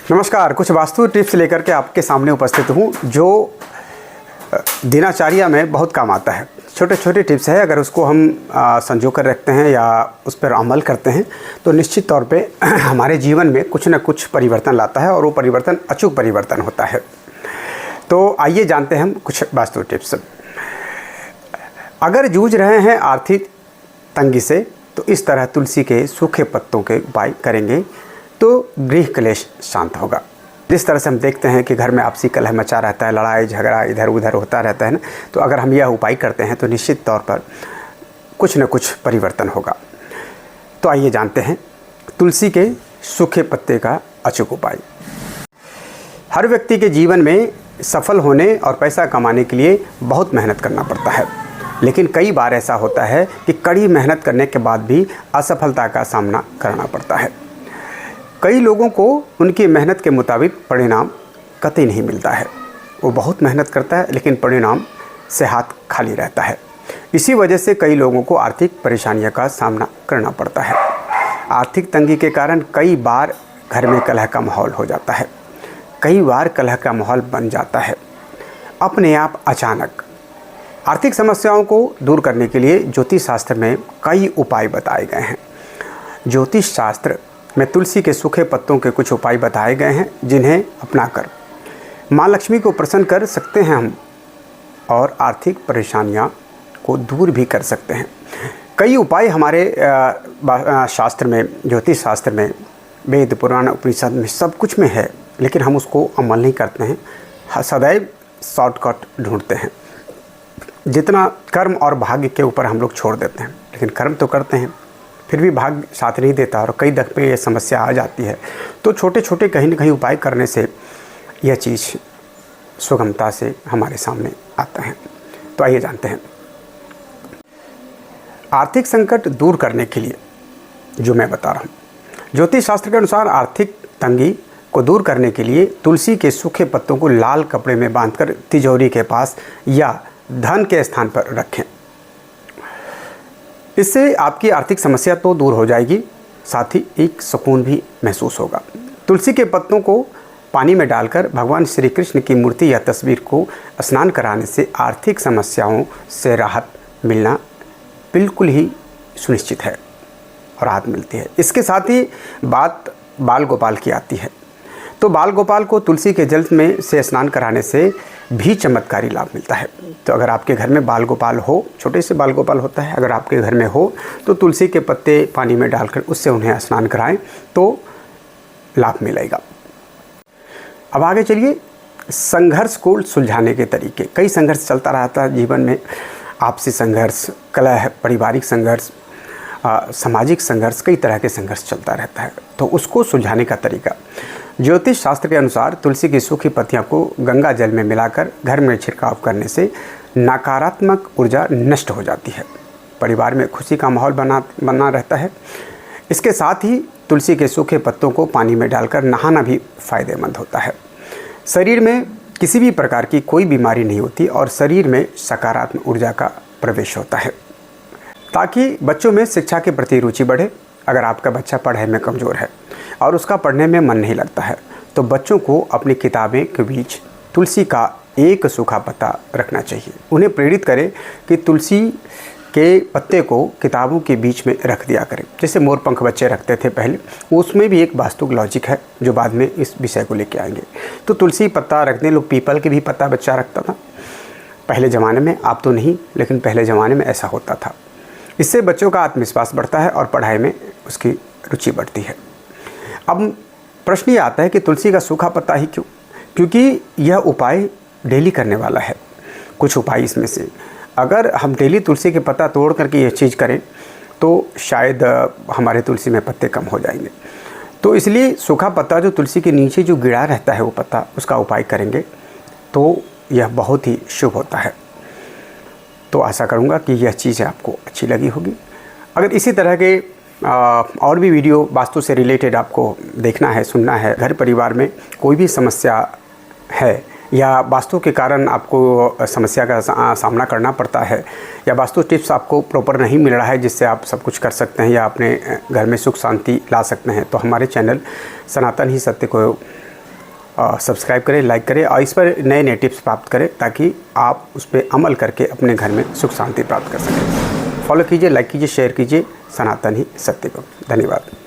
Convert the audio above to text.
नमस्कार। कुछ वास्तु टिप्स लेकर के आपके सामने उपस्थित हूँ जो दिनचर्या में बहुत काम आता है। छोटे छोटे टिप्स है, अगर उसको हम संजो कर रखते हैं या उस पर अमल करते हैं तो निश्चित तौर पे हमारे जीवन में कुछ न कुछ परिवर्तन लाता है और वो परिवर्तन अचूक परिवर्तन होता है। तो आइए जानते हैं हम कुछ वास्तु टिप्स। अगर जूझ रहे हैं आर्थिक तंगी से तो इस तरह तुलसी के सूखे पत्तों के उपाय करेंगे तो गृह क्लेश शांत होगा। जिस तरह से हम देखते हैं कि घर में आपसी कलह मचा रहता है, लड़ाई झगड़ा इधर उधर होता रहता है ना, तो अगर हम यह उपाय करते हैं तो निश्चित तौर पर कुछ न कुछ परिवर्तन होगा। तो आइए जानते हैं तुलसी के सूखे पत्ते का अचूक उपाय। हर व्यक्ति के जीवन में सफल होने और पैसा कमाने के लिए बहुत मेहनत करना पड़ता है, लेकिन कई बार ऐसा होता है कि कड़ी मेहनत करने के बाद भी असफलता का सामना करना पड़ता है। कई लोगों को उनकी मेहनत के मुताबिक परिणाम कतई नहीं मिलता है। वो बहुत मेहनत करता है लेकिन परिणाम से हाथ खाली रहता है। इसी वजह से कई लोगों को आर्थिक परेशानियों का सामना करना पड़ता है। आर्थिक तंगी के कारण कई बार घर में कलह का माहौल हो जाता है, कई बार कलह का माहौल बन जाता है अपने आप अचानक। आर्थिक समस्याओं को दूर करने के लिए ज्योतिष शास्त्र में कई उपाय बताए गए हैं। ज्योतिष शास्त्र में तुलसी के सूखे पत्तों के कुछ उपाय बताए गए हैं जिन्हें अपनाकर माँ लक्ष्मी को प्रसन्न कर सकते हैं हम और आर्थिक परेशानियां को दूर भी कर सकते हैं। कई उपाय हमारे शास्त्र में, ज्योतिष शास्त्र में, वेद पुराण उपनिषद में सब कुछ में है, लेकिन हम उसको अमल नहीं करते हैं। सदैव शॉर्टकट ढूंढते हैं। जितना कर्म और भाग्य के ऊपर हम लोग छोड़ देते हैं, लेकिन कर्म तो करते हैं फिर भी भाग्य साथ नहीं देता और कई दफ़े ये समस्या आ जाती है। तो छोटे छोटे कहीं न कहीं उपाय करने से यह चीज़ सुगमता से हमारे सामने आता है। तो आइए जानते हैं आर्थिक संकट दूर करने के लिए जो मैं बता रहा हूँ। ज्योतिष शास्त्र के अनुसार आर्थिक तंगी को दूर करने के लिए तुलसी के सूखे पत्तों को लाल कपड़े में बांधकर तिजोरी के पास या धन के स्थान पर रखें। इससे आपकी आर्थिक समस्या तो दूर हो जाएगी, साथ ही एक सुकून भी महसूस होगा। तुलसी के पत्तों को पानी में डालकर भगवान श्री कृष्ण की मूर्ति या तस्वीर को स्नान कराने से आर्थिक समस्याओं से राहत मिलना बिल्कुल ही सुनिश्चित है और राहत मिलती है। इसके साथ ही बात बाल गोपाल की आती है। तो बाल गोपाल को तुलसी के जल में से स्नान कराने से भी चमत्कारी लाभ मिलता है। तो अगर आपके घर में बाल गोपाल हो, छोटे से बाल गोपाल होता है, अगर आपके घर में हो तो तुलसी के पत्ते पानी में डालकर उससे उन्हें स्नान कराएं तो लाभ मिलेगा। अब आगे चलिए संघर्ष को सुलझाने के तरीके। कई संघर्ष चलता रहता है जीवन में, आपसी संघर्ष, कलह, पारिवारिक संघर्ष, सामाजिक संघर्ष, कई तरह के संघर्ष चलता रहता है। तो उसको सुलझाने का तरीका, ज्योतिष शास्त्र के अनुसार तुलसी की सूखी पत्तियों को गंगा जल में मिलाकर घर में छिड़काव करने से नकारात्मक ऊर्जा नष्ट हो जाती है। परिवार में खुशी का माहौल बना रहता है। इसके साथ ही तुलसी के सूखे पत्तों को पानी में डालकर नहाना भी फायदेमंद होता है। शरीर में किसी भी प्रकार की कोई बीमारी नहीं होती और शरीर में सकारात्मक ऊर्जा का प्रवेश होता है, ताकि बच्चों में शिक्षा के प्रति रुचि बढ़े। अगर आपका बच्चा पढ़ाई में कमज़ोर है और उसका पढ़ने में मन नहीं लगता है तो बच्चों को अपनी किताबें के बीच तुलसी का एक सूखा पत्ता रखना चाहिए। उन्हें प्रेरित करें कि तुलसी के पत्ते को किताबों के बीच में रख दिया करें, जैसे मोरपंख बच्चे रखते थे पहले। उसमें भी एक वास्तु लॉजिक है जो बाद में इस विषय को लेके आएंगे। तो तुलसी पत्ता रखने, लोग पीपल के भी पत्ता बच्चा रखता था पहले ज़माने में, आप तो नहीं, लेकिन पहले ज़माने में ऐसा होता था। इससे बच्चों का आत्मविश्वास बढ़ता है और पढ़ाई में उसकी रुचि बढ़ती है। अब प्रश्न ये आता है कि तुलसी का सूखा पत्ता ही क्यों? क्योंकि यह उपाय डेली करने वाला है। कुछ उपाय इसमें से अगर हम डेली तुलसी के पत्ता तोड़ करके ये चीज़ करें तो शायद हमारे तुलसी में पत्ते कम हो जाएंगे। तो इसलिए सूखा पत्ता जो तुलसी के नीचे जो गिरा रहता है वो पत्ता, उसका उपाय करेंगे तो यह बहुत ही शुभ होता है। तो आशा करूँगा कि यह चीज़ आपको अच्छी लगी होगी। अगर इसी तरह के और भी वीडियो वास्तु से रिलेटेड आपको देखना है, सुनना है, घर परिवार में कोई भी समस्या है या वास्तु के कारण आपको समस्या का सामना करना पड़ता है या वास्तु टिप्स आपको प्रॉपर नहीं मिल रहा है जिससे आप सब कुछ कर सकते हैं या अपने घर में सुख शांति ला सकते हैं, तो हमारे चैनल सनातन ही सत्य को सब्सक्राइब करें, लाइक करें और इस पर नए नए टिप्स प्राप्त करें ताकि आप उस पर अमल करके अपने घर में सुख शांति प्राप्त कर सकें। फॉलो कीजिए, लाइक कीजिए, शेयर कीजिए सनातन ही सत्य को। धन्यवाद।